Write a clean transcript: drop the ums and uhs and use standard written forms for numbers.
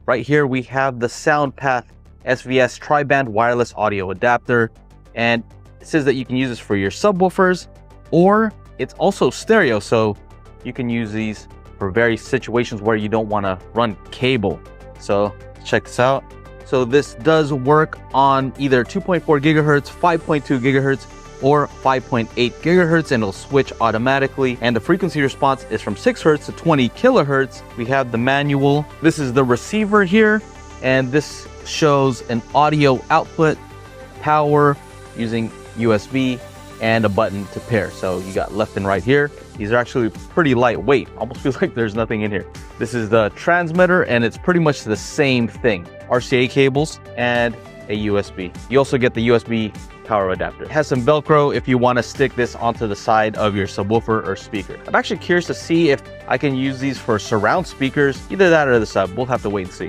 Right here, we have the SoundPath SVS tri-band wireless audio adapter, and it says that you can use this for your subwoofers, or it's also stereo, so you can use these for various situations where you don't want to run cable. So check this out. So this does work on either 2.4 gigahertz, 5.2 gigahertz, or 5.8 gigahertz, and it'll switch automatically. And the frequency response is from 6 hertz to 20 kilohertz. We have the manual. This is the receiver here, and this shows an audio output, power using USB, and a button to pair. So you got left and right here. These are actually pretty lightweight. Almost feels like there's nothing in here. This is the transmitter, and it's pretty much the same thing. RCA cables and a USB. You also get the USB power adapter. It has some Velcro if you want to stick this onto the side of your subwoofer or speaker. I'm actually curious to see if I can use these for surround speakers, either that or the sub. We'll have to wait and see.